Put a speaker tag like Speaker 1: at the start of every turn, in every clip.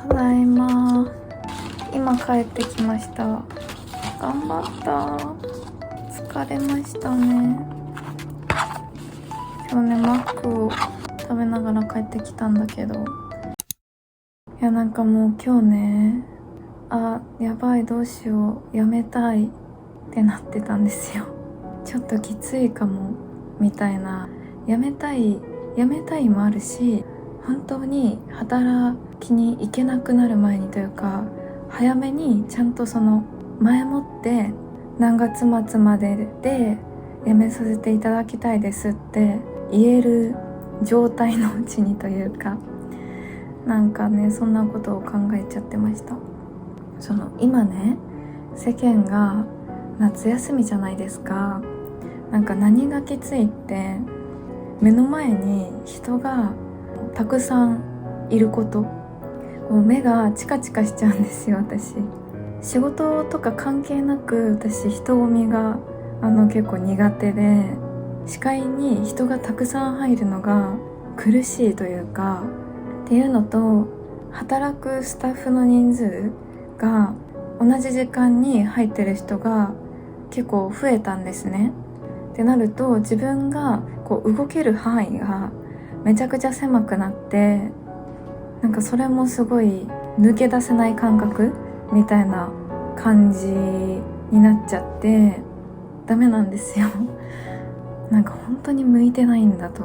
Speaker 1: ただいま。今帰ってきました。頑張った。疲れましたね。今日ね、マックを食べながら帰ってきたんだけど、いやなんかもう今日ね、やばい、どうしよう、やめたいってなってたんですよ。ちょっときついかもみたいな。やめたいもあるし、本当に働きに行けなくなる前にというか、早めにちゃんとその前もって何月末までで辞めさせていただきたいですって言える状態のうちにというか、なんかね、そんなことを考えちゃってました。今ね、世間が夏休みじゃないですか。なんか何がきついって、目の前に人がたくさんいること。目がチカチカしちゃうんですよ、私。仕事とか関係なく、私人混みが結構苦手で、視界に人がたくさん入るのが苦しいというか、っていうのと、働くスタッフの人数が同じ時間に入ってる人が結構増えたんですね。ってなると、自分が動ける範囲がめちゃくちゃ狭くなって、なんかそれもすごい抜け出せない感覚みたいな感じになっちゃってダメなんですよ。なんか本当に向いてないんだと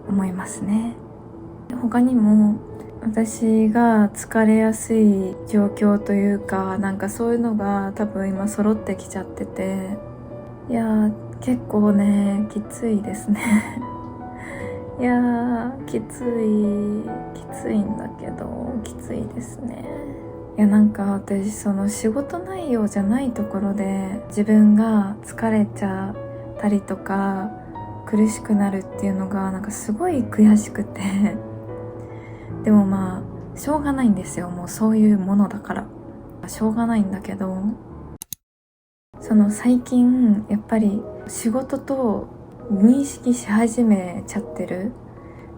Speaker 1: 思いますね。他にも私が疲れやすい状況というか、なんかそういうのが多分今揃ってきちゃってて、いや結構ね、きついですね。いやー、きついんだけど、きついですね。いやなんか私、その仕事内容じゃないところで自分が疲れちゃったりとか苦しくなるっていうのがなんかすごい悔しくてでもまあしょうがないんですよ。もうそういうものだからしょうがないんだけど、最近やっぱり仕事と認識し始めちゃってる。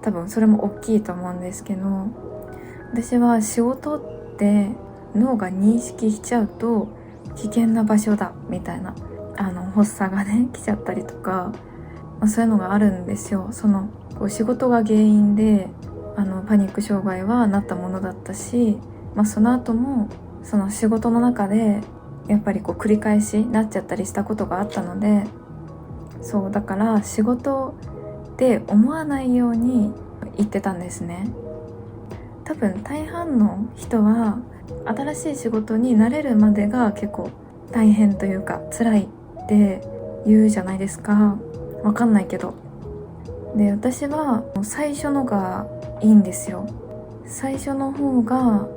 Speaker 1: 多分それも大きいと思うんですけど、私は仕事って脳が認識しちゃうと危険な場所だみたいな発作がね来ちゃったりとか、そういうのがあるんですよ。仕事が原因でパニック障害はなったものだったし、その後もその仕事の中でやっぱり繰り返しなっちゃったりしたことがあったので、そうだから仕事って思わないように言ってたんですね。多分大半の人は新しい仕事に慣れるまでが結構大変というか辛いって言うじゃないですか。わかんないけど。で、私は最初のがいいんですよ。最初の方が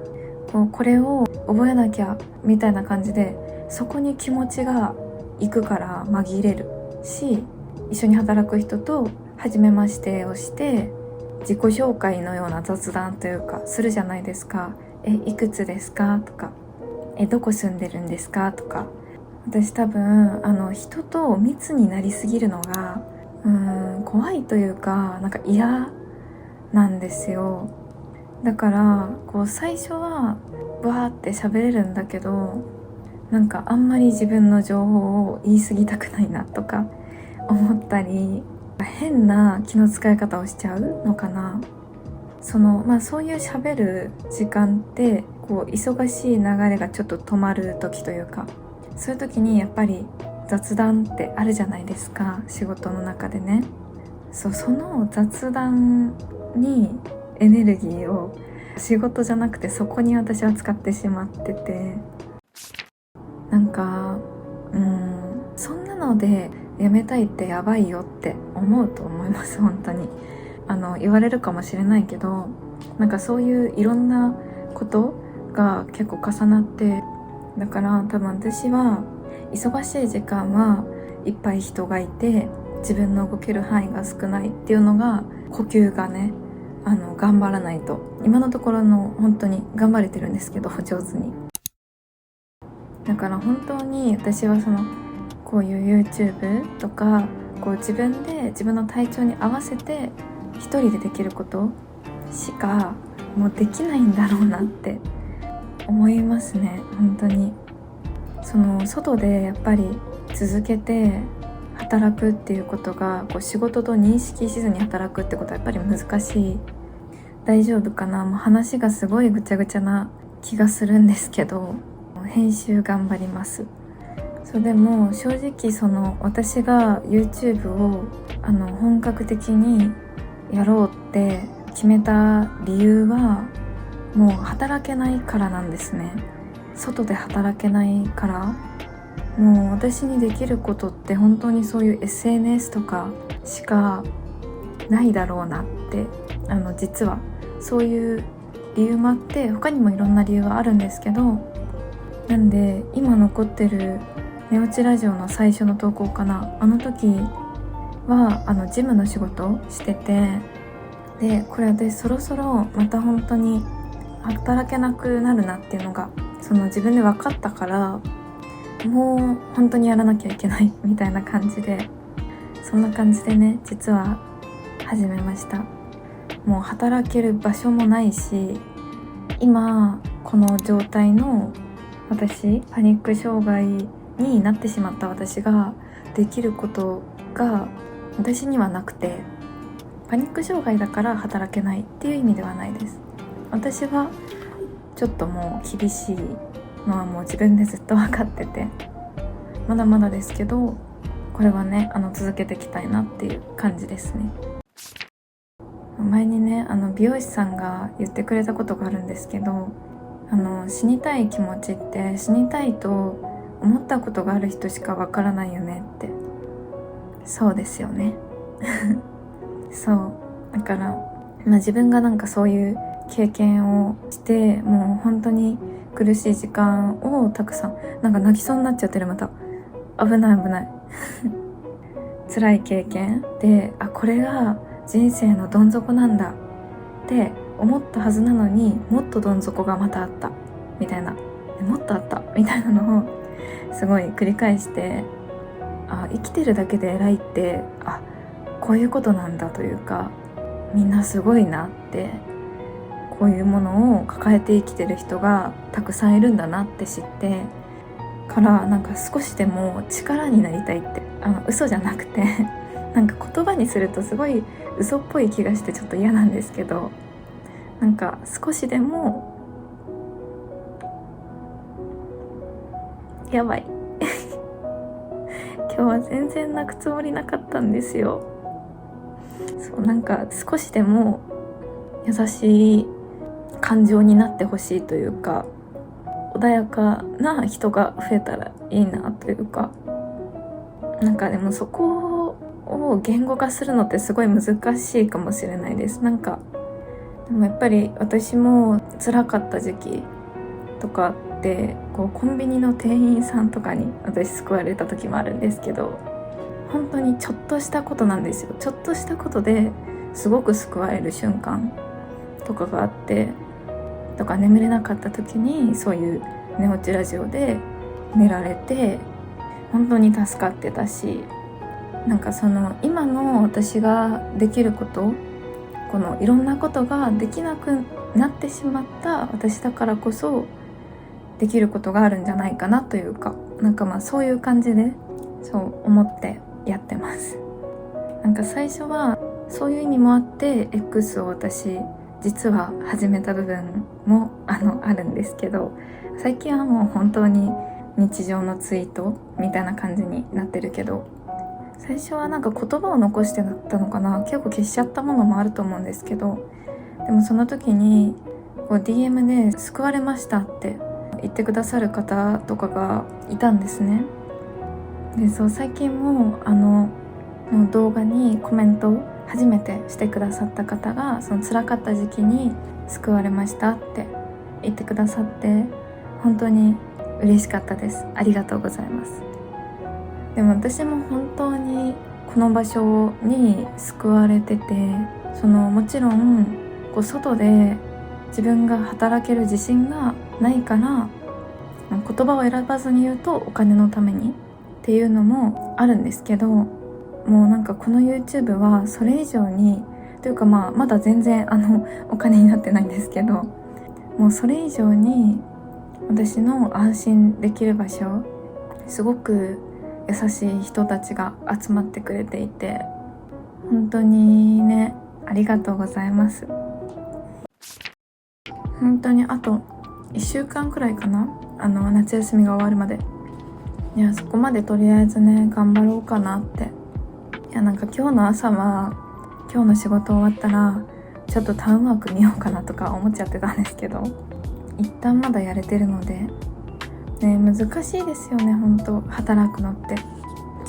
Speaker 1: これを覚えなきゃみたいな感じで、そこに気持ちが行くから紛れるし、一緒に働く人と初めましてをして自己紹介のような雑談というかするじゃないですか。いくつですかとか、どこ住んでるんですかとか。私多分人と密になりすぎるのが怖いというか、なんか嫌なんですよ。だから最初はバーって喋れるんだけど、なんかあんまり自分の情報を言い過ぎたくないなとか思ったり、変な気の使い方をしちゃうのかな。そういう喋る時間って忙しい流れがちょっと止まる時というか、そういう時にやっぱり雑談ってあるじゃないですか、仕事の中でね。その雑談にエネルギーを仕事じゃなくてそこに私は使ってしまってて、なんかそんなのでやめたいってやばいよって思うと思います。本当に言われるかもしれないけど、なんかそういういろんなことが結構重なって、だから多分私は忙しい時間はいっぱい人がいて自分の動ける範囲が少ないっていうのが、呼吸がね頑張らないと。今のところ本当に頑張れてるんですけど、上手に。だから本当に私はこういう YouTube とか自分で自分の体調に合わせて一人でできることしかもうできないんだろうなって思いますね。本当にその外でやっぱり続けて働くっていうことがこう仕事と認識しずに働くってことはやっぱり難しい。大丈夫かな、もう話がすごいぐちゃぐちゃな気がするんですけど、編集頑張ります。そうでも正直その私が YouTube を本格的にやろうって決めた理由はもう働けないからなんですね。外で働けないから、もう私にできることって本当にそういう SNS とかしかないだろうなって、実はそういう理由もあって、他にもいろんな理由はあるんですけど、なんで今残ってる寝落ちラジオの最初の投稿かな、あの時はジムの仕事してて、でこれ私そろそろまた本当に働けなくなるなっていうのがその自分で分かったから、もう本当にやらなきゃいけないみたいな感じで、そんな感じでね、実は始めました。もう働ける場所もないし、今この状態の私、パニック障害になってしまった私ができることが私にはなくて、パニック障害だから働けないっていう意味ではないです。私はちょっともう厳しいのはもう自分でずっと分かってて、まだまだですけど、これはね続けていきたいなっていう感じですね。前にね美容師さんが言ってくれたことがあるんですけど、死にたい気持ちって死にたいと思ったことがある人しかわからないよねって。そうですよねそうだから、自分がなんかそういう経験をして、もう本当に苦しい時間をたくさん、なんか泣きそうになっちゃってる、また危ない危ない辛い経験で、これが人生のどん底なんだって思ったはずなのに、もっとどん底がまたあったみたいな、もっとあったみたいなのをすごい繰り返して、生きてるだけで偉いって、こういうことなんだというか、みんなすごいなって、こういうものを抱えて生きてる人がたくさんいるんだなって知ってから、なんか少しでも力になりたいって、嘘じゃなくてなんか言葉にするとすごい嘘っぽい気がしてちょっと嫌なんですけど、なんか少しでもやばい今日は全然泣くつもりなかったんですよ。そう、なんか少しでも優しい感情になってほしいというか、穏やかな人が増えたらいいなというか、なんかでもそこを言語化するのってすごい難しいかもしれないです。なんかでもやっぱり私も辛かった時期とかってこうコンビニの店員さんとかに私救われた時もあるんですけど、本当にちょっとしたことなんですよ。ちょっとしたことですごく救われる瞬間とかがあって、とか眠れなかった時にそういう寝落ちラジオで寝られて本当に助かってたし、なんかその今の私ができること、このいろんなことができなくなってしまった私だからこそできることがあるんじゃないかなというか、なんかそういう感じでそう思ってやってます。なんか最初はそういう意味もあって X を私実は始めた部分もあるんですけど、最近はもう本当に日常のツイートみたいな感じになってるけど、最初はなんか言葉を残してたのかな、結構消しちゃったものもあると思うんですけど、でもその時にこう DM で救われましたって言ってくださる方とかがいたんですね。でそう、最近もの動画にコメントを初めてしてくださった方が、その辛かった時期に救われましたって言ってくださって、本当に嬉しかったです。ありがとうございます。でも私も本当にこの場所に救われてて、もちろんこう外で自分が働ける自信がないから言葉を選ばずに言うとお金のためにっていうのもあるんですけど、もうなんかこの YouTube はそれ以上にというかまだ全然お金になってないんですけど、もうそれ以上に私の安心できる場所、すごく優しい人たちが集まってくれていて、本当にね、ありがとうございます。本当にあと1週間くらいかな、夏休みが終わるまで。いや、そこまでとりあえずね頑張ろうかなって。いや、なんか今日の朝は今日の仕事終わったらちょっとタウンワーク見ようかなとか思っちゃってたんですけど、一旦まだやれてるのでね、難しいですよね、本当働くのって。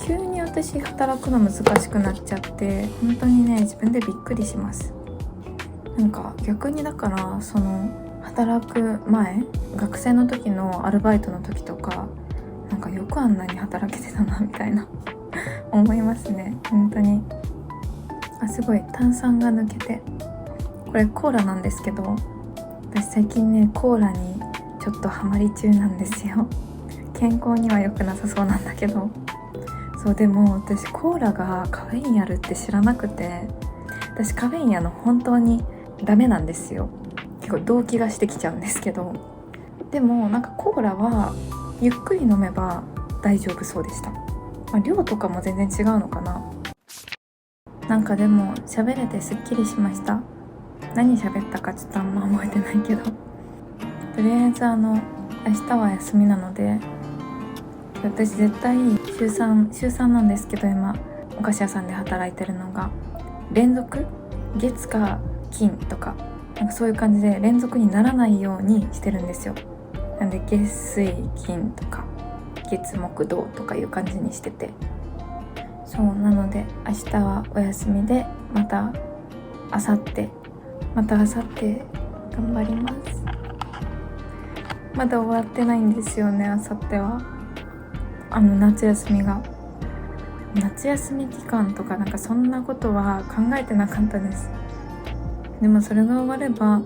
Speaker 1: 急に私働くの難しくなっちゃって、本当にね自分でびっくりします。なんか逆にだからその働く前、学生の時のアルバイトの時とか、なんかよくあんなに働けてたなみたいな思いますね、本当に。すごい炭酸が抜けて、これコーラなんですけど、私最近ねコーラにちょっとハマり中なんですよ。健康には良くなさそうなんだけど。そうでも私コーラがカフェインあるって知らなくて、私カフェイン本当にダメなんですよ。結構動悸がしてきちゃうんですけど、でもなんかコーラはゆっくり飲めば大丈夫そうでした。量とかも全然違うのかな。なんかでも喋れてすっきりしました。何喋ったかちょっとあんま覚えてないけど、とりあえず明日は休みなので、私絶対週3なんですけど、今お菓子屋さんで働いてるのが連続月火金とか、なんかそういう感じで連続にならないようにしてるんですよ。なんで月水金とか月木土とかいう感じにしてて、そうなので明日はお休みで、また明後日頑張ります。まだ終わってないんですよね、明後日は。夏休み期間とかなんかそんなことは考えてなかったです。でもそれが終われば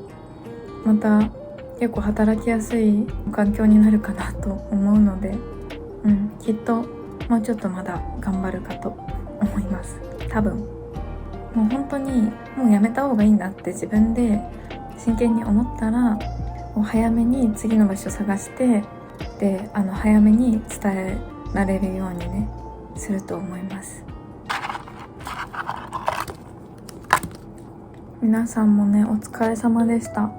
Speaker 1: また結構働きやすい環境になるかなと思うので、きっともうちょっとまだ頑張るかと思います。多分もう本当にもうやめた方がいいんだって自分で真剣に思ったら、早めに次の場所探して、で早めに伝えられるようにねすると思います。皆さんもねお疲れ様でした。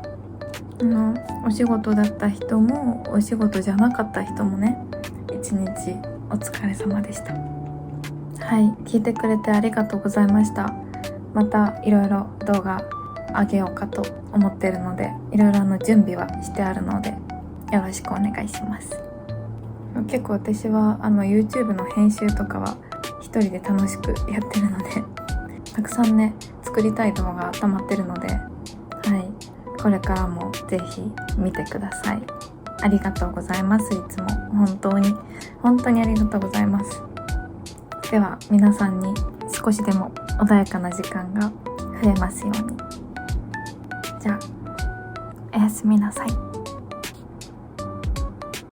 Speaker 1: お仕事だった人もお仕事じゃなかった人もね、一日お疲れ様でした。はい、聞いてくれてありがとうございました。またいろいろ動画あげようかと思ってるので、いろいろ準備はしてあるのでよろしくお願いします。結構私はYouTube の編集とかは一人で楽しくやってるので、たくさんね作りたい動画が溜まってるので、これからもぜひ見てください。ありがとうございます。いつも本当にありがとうございます。では皆さんに少しでも穏やかな時間が増えますように。じゃあおやすみなさい。